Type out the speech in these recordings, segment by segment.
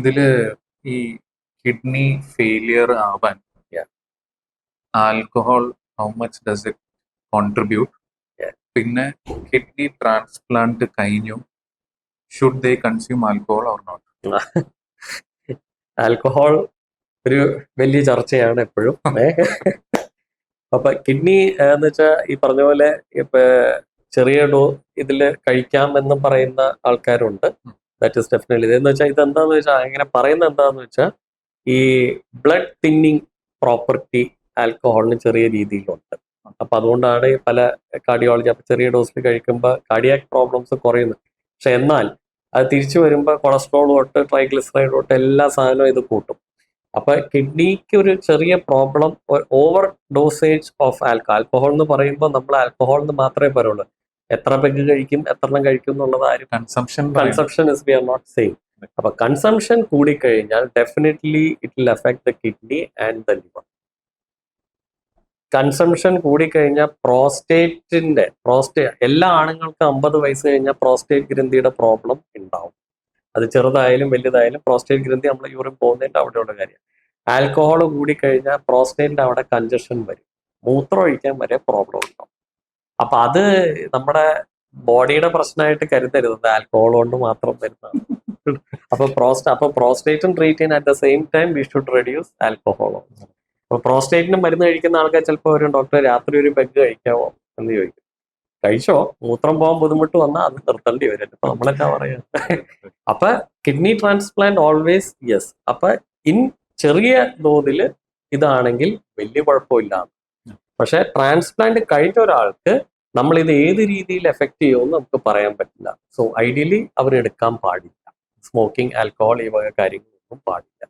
ഇതില് ഈ kidney failure ആവാൻ Yeah. Alcohol how much does it contribute? Yeah. പിന്നെ കിഡ്നി ട്രാൻസ്പ്ലാന്റ് കഴിഞ്ഞു, should they consume alcohol or not? Alcohol ഒരു വലിയ ചർച്ചയാണ് എപ്പോഴും. അപ്പൊ കിഡ്നി എന്ന് വെച്ചാൽ ഈ പറഞ്ഞ പോലെ ഇപ്പൊ ചെറിയ ഇതില് കഴിക്കാം എന്ന് പറയുന്ന ആൾക്കാരുണ്ട്. That is definitely. ഇതെന്ന് വെച്ചാൽ ഇതെന്താന്ന് വെച്ചാൽ അങ്ങനെ പറയുന്നത് എന്താന്ന് വെച്ചാൽ ഈ ബ്ലഡ് തിന്നിങ് പ്രോപ്പർട്ടി ആൽക്കഹോളിന് ചെറിയ രീതിയിലുണ്ട്. അപ്പൊ അതുകൊണ്ടാണ് പല കാർഡിയോളജി അപ്പൊ ചെറിയ ഡോസിൽ കഴിക്കുമ്പോൾ കാർഡിയാക് പ്രോബ്ലംസ് കുറയുന്നു. പക്ഷെ എന്നാൽ അത് തിരിച്ചു വരുമ്പോൾ കൊളസ്ട്രോൾ തൊട്ട് ട്രൈഗ്ലിസറൈഡ് തൊട്ട് എല്ലാ സാധനവും ഇത് കൂട്ടും. അപ്പൊ കിഡ്നിക്ക് ഒരു ചെറിയ problem, over dosage of alcohol എന്ന് പറയുമ്പോൾ നമ്മൾ ആൽക്കഹോൾ എന്ന് മാത്രമേ പറയുള്ളൂ. എത്ര പെഗ് കഴിക്കും, എത്ര എണ്ണം കഴിക്കും എന്നുള്ളത് ആരും consumption is we are not same. അപ്പൊ കൺസംഷൻ കൂടിക്കഴിഞ്ഞാൽ definitely it will affect the kidney and the liver. Consumption കൂടിക്കഴിഞ്ഞാൽ പ്രോസ്റ്റേറ്റ് എല്ലാ ആണുങ്ങൾക്കും 50 വയസ്സ് കഴിഞ്ഞാൽ പ്രോസ്റ്റേറ്റ് ഗ്രന്ഥിയുടെ പ്രോബ്ലം ഉണ്ടാവും. അത് ചെറുതായാലും വലുതായാലും പ്രോസ്റ്റേറ്റ് ഗ്രന്ഥി നമ്മൾ യൂറിൻ പോകുന്നതിന്റെ അവിടെയുള്ള കാര്യം. ആൽക്കഹോൾ കൂടിക്കഴിഞ്ഞാൽ പ്രോസ്റ്റേറ്റിന്റെ അവിടെ കൺജഷൻ വരും, മൂത്രം ഒഴിക്കാൻ വരെ പ്രോബ്ലം ഉണ്ടാവും. അപ്പൊ അത് നമ്മുടെ ബോഡിയുടെ പ്രശ്നമായിട്ട് കരുതരുത്, ആൽക്കഹോൾ കൊണ്ട് മാത്രം വരുന്നതാണ്. അപ്പൊ പ്രോസ്റ്റേറ്റും ട്രീറ്റ് ചെയ്യാൻ at the same time we should reduce alcohol. അപ്പൊ പ്രോസ്റ്റേറ്റിന് മരുന്ന് കഴിക്കുന്ന ആൾക്കാർ ചിലപ്പോൾ ഒരു ഡോക്ടർ രാത്രി ഒരു പെഗ് കഴിക്കാവോ എന്ന് ചോദിക്കും. കഴിച്ചോ, മൂത്രം പോകാൻ ബുദ്ധിമുട്ട് വന്നാൽ അത് നിർത്തേണ്ടി വരും. അപ്പൊ നമ്മളെന്താ പറയാ? അപ്പൊ കിഡ്നി ട്രാൻസ്പ്ലാന്റ് ഓൾവേസ് യെസ്. അപ്പൊ ഇൻ ചെറിയ തോതിൽ ഇതാണെങ്കിൽ വലിയ കുഴപ്പമില്ല. പക്ഷെ ട്രാൻസ്പ്ലാന്റ് കഴിഞ്ഞ ഒരാൾക്ക് നമ്മൾ ഇത് ഏത് രീതിയിൽ എഫക്ട് ചെയ്യുമെന്ന് നമുക്ക് പറയാൻ പറ്റില്ല. സോ ഐഡിയലി അവർ എടുക്കാൻ പാടില്ല. സ്മോക്കിംഗ്, ആൽക്കഹോൾ, ഈ വക കാര്യങ്ങളൊന്നും പാടില്ല.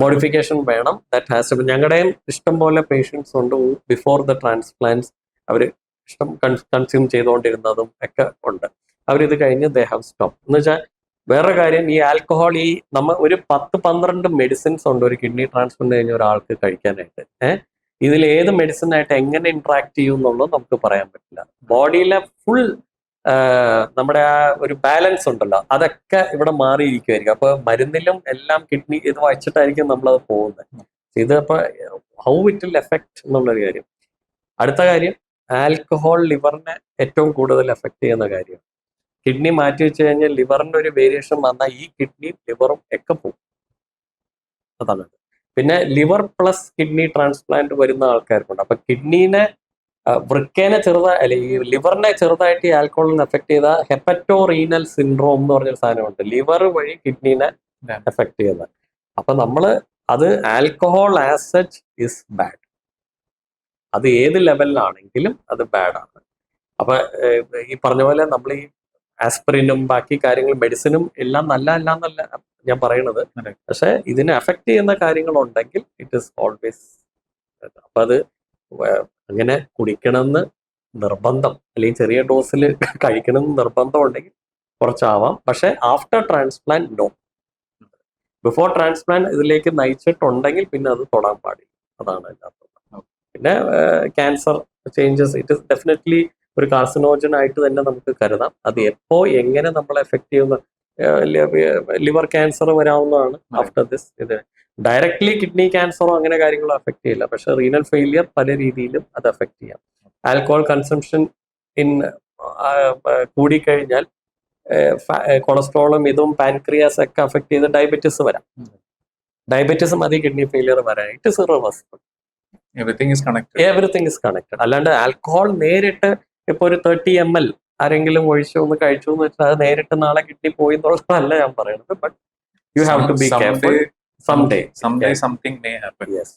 മോഡിഫിക്കേഷൻ വേണം. That has to be. ഞങ്ങളുടെയും ഇഷ്ടം പോലെ പേഷ്യൻസ് ഉണ്ട് ബിഫോർ ദ ട്രാൻസ്പ്ലാന്റ് അവർ ഇഷ്ടം കൺസ്യൂം ചെയ്തുകൊണ്ടിരുന്നതും ഒക്കെ ഉണ്ട്. അവരിത് കഴിഞ്ഞ് ദേ ഹാവ് സ്റ്റോപ്പ്. എന്ന് വെച്ചാൽ വേറെ കാര്യം, ഈ ആൽക്കഹോൾ ഒരു 10-12 മെഡിസിൻസ് ഉണ്ട് ഒരു കിഡ്നി ട്രാൻസ്പ്ലാന്റ് കഴിഞ്ഞ ഒരാൾക്ക് കഴിക്കാനായിട്ട്. ഇതിൽ ഏത് മെഡിസിൻ ആയിട്ട് എങ്ങനെ ഇന്ററാക്ട് ചെയ്യും എന്നുള്ളത് നമുക്ക് പറയാൻ പറ്റില്ല. ബോഡിയിലെ ഫുൾ നമ്മുടെ ആ ഒരു ബാലൻസ് ഉണ്ടല്ലോ, അതൊക്കെ ഇവിടെ മാറിയിരിക്കുമായിരിക്കും. അപ്പൊ മരുന്നിലും എല്ലാം കിഡ്നി ഇത് വച്ചിട്ടായിരിക്കും നമ്മളത് പോകുന്നത്. ഇത് അപ്പൊ ഹൗ ഇറ്റ് വിൽ എഫക്ട് എന്നുള്ളൊരു കാര്യം. അടുത്ത കാര്യം, ആൽക്കഹോൾ ലിവറിനെ ഏറ്റവും കൂടുതൽ എഫക്ട് ചെയ്യുന്ന കാര്യം. കിഡ്നി മാറ്റി വെച്ച് കഴിഞ്ഞാൽ ലിവറിന്റെ ഒരു വേരിയേഷൻ വന്നാൽ ഈ കിഡ്നി ലിവറും ഒക്കെ പോകും. അതാണ്. പിന്നെ ലിവർ പ്ലസ് കിഡ്നി ട്രാൻസ്പ്ലാന്റ് വരുന്ന ആൾക്കാർക്കുണ്ട്. അപ്പൊ കിഡ്നീനെ വൃക്കേനെ ഈ ലിവറിനെ ചെറുതായിട്ട് ഈ ആൽക്കഹോളിന് എഫക്ട് ചെയ്ത ഹെപ്പറ്റോ റീനൽ സിൻഡ്രോം എന്ന് പറഞ്ഞൊരു സാധനമുണ്ട്. ലിവർ വഴി കിഡ്നീനെ എഫക്ട് ചെയ്യുന്നത്. അപ്പൊ അത് alcohol as such is bad. അത് ഏത് ലെവലിലാണെങ്കിലും അത് ബാഡാണ്. അപ്പൊ ഈ പറഞ്ഞ പോലെ നമ്മൾ ഈ ആസ്പിരിനും ബാക്കി കാര്യങ്ങളും മെഡിസിനും എല്ലാം എന്നല്ല ഞാൻ പറയണത്. പക്ഷെ ഇതിനെ അഫക്ട് ചെയ്യുന്ന കാര്യങ്ങളുണ്ടെങ്കിൽ ഇറ്റ് ഇസ് ഓൾവേസ്. അപ്പൊ അത് അങ്ങനെ കുടിക്കണമെന്ന് നിർബന്ധം, അല്ലെങ്കിൽ ചെറിയ ഡോസിൽ കഴിക്കണമെന്ന് നിർബന്ധം ഉണ്ടെങ്കിൽ കുറച്ചാവാം. പക്ഷെ after transplant no. Before transplant ഇതിലേക്ക് നയിച്ചിട്ടുണ്ടെങ്കിൽ പിന്നെ അത് തൊടാൻ പാടില്ല. അതാണ് അതിനകത്ത്. പിന്നെ cancer changes, it is definitely ഒരു കാർസിനോജൻ ആയിട്ട് തന്നെ നമുക്ക് കരുതാം. അത് എപ്പോ എങ്ങനെ നമ്മളെ എഫക്ട് ചെയ്യുന്ന, ലിവർ ക്യാൻസർ വരാവുന്നതാണ് ആഫ്റ്റർ ദിസ്. ഇത് ഡയറക്ട്ലി കിഡ്നി ക്യാൻസറോ അങ്ങനെ കാര്യങ്ങളോ എഫക്ട് ചെയ്യില്ല. പക്ഷെ റീനൽ ഫെയിലിയർ പല രീതിയിലും അത് എഫക്ട് ചെയ്യാം. ആൽക്കഹോൾ കൺസംഷൻ കൂടിക്കഴിഞ്ഞാൽ കൊളസ്ട്രോളും ഇതും പാൻക്രിയാസ് ഒക്കെ അഫക്ട് ചെയ്ത് ഡയബറ്റിസ് വരാം. ഡയബറ്റിസ് മതി കിഡ്നി ഫെയിലിയർ വരാൻ. It is irreversible. Everything is connected. അല്ലാണ്ട് ആൽക്കഹോൾ നേരിട്ട് ഇപ്പൊ ഒരു 30 ml ആരെങ്കിലും ഒഴിച്ചു ഒന്ന് കഴിച്ചു എന്ന് വെച്ചാൽ അത് നേരിട്ട് നാളെ കിഡ്നി പോയി എന്നുള്ളതല്ല ഞാൻ പറയുന്നത്. But you have to be careful. Someday something may happen. Yes.